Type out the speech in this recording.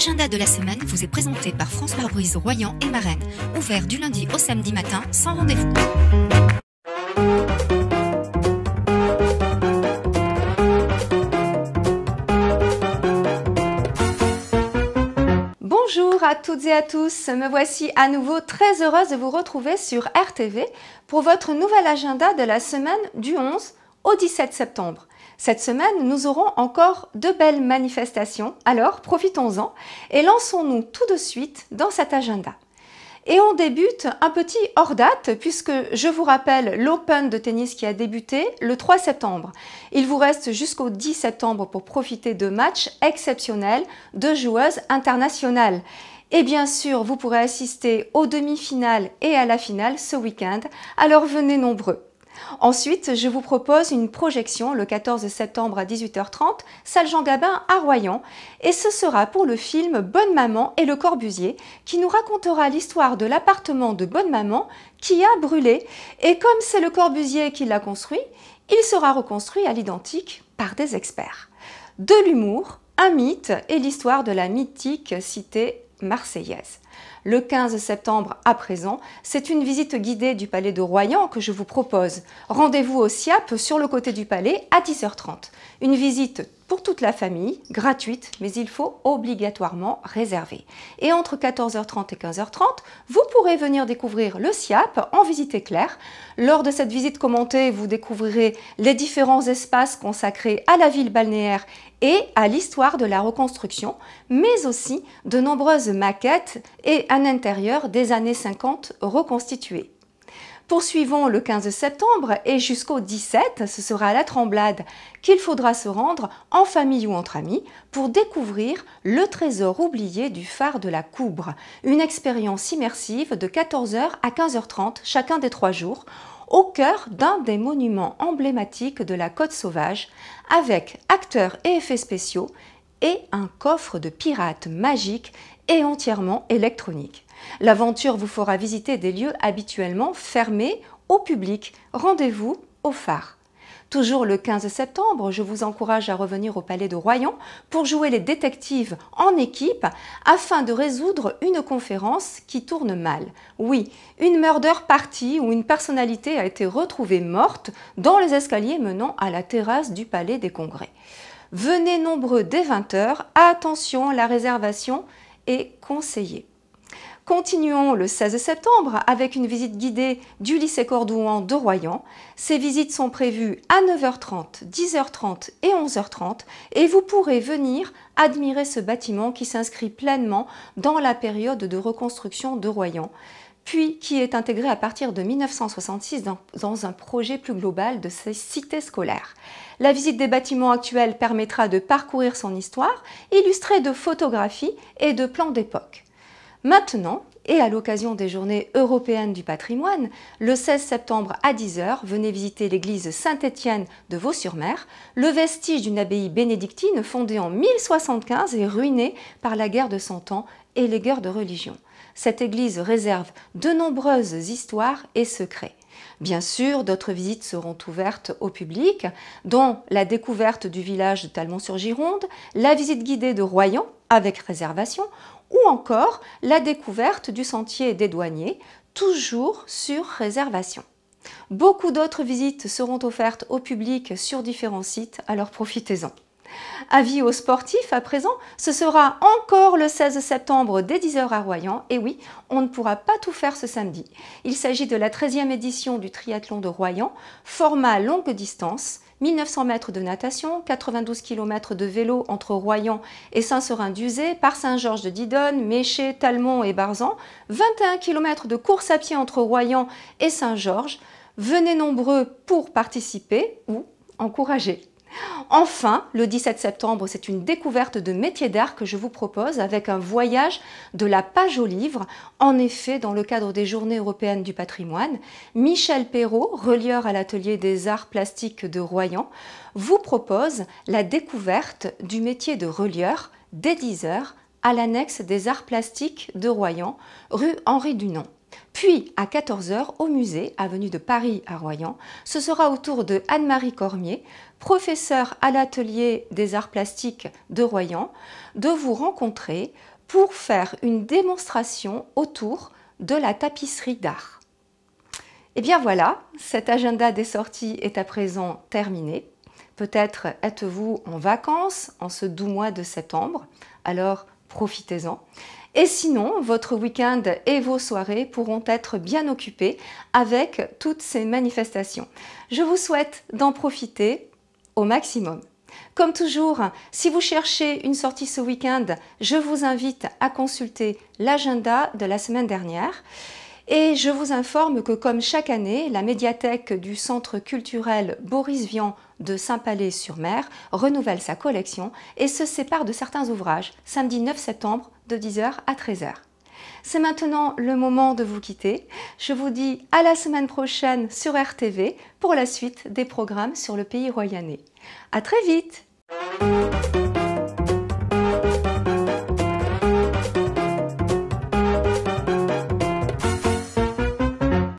L'agenda de la semaine vous est présenté par France Pare-Brise Royan et Marraine, ouvert du lundi au samedi matin sans rendez-vous. Bonjour à toutes et à tous, me voici à nouveau très heureuse de vous retrouver sur RTV pour votre nouvel agenda de la semaine du 11 au 17 septembre. Cette semaine, nous aurons encore de belles manifestations, alors profitons-en et lançons-nous tout de suite dans cet agenda. Et on débute un petit hors date puisque je vous rappelle l'Open de tennis qui a débuté le 3 septembre. Il vous reste jusqu'au 10 septembre pour profiter de matchs exceptionnels de joueuses internationales. Et bien sûr, vous pourrez assister aux demi-finales et à la finale ce week-end, alors venez nombreux. Ensuite, je vous propose une projection le 14 septembre à 18h30, salle Jean Gabin à Royan, et ce sera pour le film Bonne Maman et Le Corbusier, qui nous racontera l'histoire de l'appartement de Bonne Maman qui a brûlé, et comme c'est Le Corbusier qui l'a construit, il sera reconstruit à l'identique par des experts. De l'humour, un mythe et l'histoire de la mythique cité marseillaise. Le 15 septembre à présent, c'est une visite guidée du palais de Royan que je vous propose. Rendez-vous au SIAP sur le côté du palais à 10h30. Une visite pour toute la famille, gratuite, mais il faut obligatoirement réserver. Et entre 14h30 et 15h30, vous pourrez venir découvrir le SIAP en visite éclair. Lors de cette visite commentée, vous découvrirez les différents espaces consacrés à la ville balnéaire et à l'histoire de la reconstruction, mais aussi de nombreuses maquettes et un intérieur des années 50 reconstitué. Poursuivons le 15 septembre et jusqu'au 17, ce sera à la Tremblade qu'il faudra se rendre en famille ou entre amis pour découvrir le trésor oublié du phare de la Coubre, une expérience immersive de 14h à 15h30 chacun des 3 jours, au cœur d'un des monuments emblématiques de la Côte Sauvage, avec acteurs et effets spéciaux et un coffre de pirates magique et entièrement électronique. L'aventure vous fera visiter des lieux habituellement fermés au public. Rendez-vous au phare. Toujours le 15 septembre, je vous encourage à revenir au palais de Royan pour jouer les détectives en équipe afin de résoudre une conférence qui tourne mal. Oui, une murder party où une personnalité a été retrouvée morte dans les escaliers menant à la terrasse du palais des Congrès. Venez nombreux dès 20h, attention, la réservation est conseillée. Continuons le 16 septembre avec une visite guidée du lycée Cordouan de Royan. Ces visites sont prévues à 9h30, 10h30 et 11h30 et vous pourrez venir admirer ce bâtiment qui s'inscrit pleinement dans la période de reconstruction de Royan, puis qui est intégré à partir de 1966 dans un projet plus global de ces cités scolaires. La visite des bâtiments actuels permettra de parcourir son histoire, illustrée de photographies et de plans d'époque. Maintenant, et à l'occasion des Journées européennes du patrimoine, le 16 septembre à 10h, venez visiter l'église Saint-Étienne de Vaux-sur-Mer, le vestige d'une abbaye bénédictine fondée en 1075 et ruinée par la guerre de Cent Ans et les guerres de religion. Cette église réserve de nombreuses histoires et secrets. Bien sûr, d'autres visites seront ouvertes au public, dont la découverte du village de Talmont-sur-Gironde, la visite guidée de Royan avec réservation, ou encore la découverte du sentier des douaniers, toujours sur réservation. Beaucoup d'autres visites seront offertes au public sur différents sites, alors profitez-en. Avis aux sportifs à présent, ce sera encore le 16 septembre dès 10h à Royan. Et oui, on ne pourra pas tout faire ce samedi. Il s'agit de la 13e édition du triathlon de Royan, format longue distance, 1900 mètres de natation, 92 km de vélo entre Royan et Saint-Seurin-d'Uzé, par Saint-Georges de Didonne, Méché, Talmont et Barzan, 21 km de course à pied entre Royan et Saint-Georges. Venez nombreux pour participer ou encourager. Enfin, le 17 septembre, c'est une découverte de métiers d'art que je vous propose avec un voyage de la page au livre. En effet, dans le cadre des Journées européennes du patrimoine, Michel Perrault, relieur à l'atelier des arts plastiques de Royan, vous propose la découverte du métier de relieur dès 10h à l'annexe des arts plastiques de Royan, rue Henri Dunant. Puis à 14 h au musée, avenue de Paris à Royan, ce sera au tour de Anne-Marie Cormier, professeure à l'atelier des arts plastiques de Royan, de vous rencontrer pour faire une démonstration autour de la tapisserie d'art. Et bien voilà, cet agenda des sorties est à présent terminé. Peut-être êtes-vous en vacances en ce doux mois de septembre, alors profitez-en. Et sinon, votre week-end et vos soirées pourront être bien occupés avec toutes ces manifestations. Je vous souhaite d'en profiter au maximum. Comme toujours, si vous cherchez une sortie ce week-end, je vous invite à consulter l'agenda de la semaine dernière. Et je vous informe que comme chaque année, la médiathèque du Centre culturel Boris Vian de Saint-Palais-sur-Mer renouvelle sa collection et se sépare de certains ouvrages, samedi 9 septembre de 10 h à 13 h. C'est maintenant le moment de vous quitter. Je vous dis à la semaine prochaine sur RTV pour la suite des programmes sur le pays royannais. À très vite!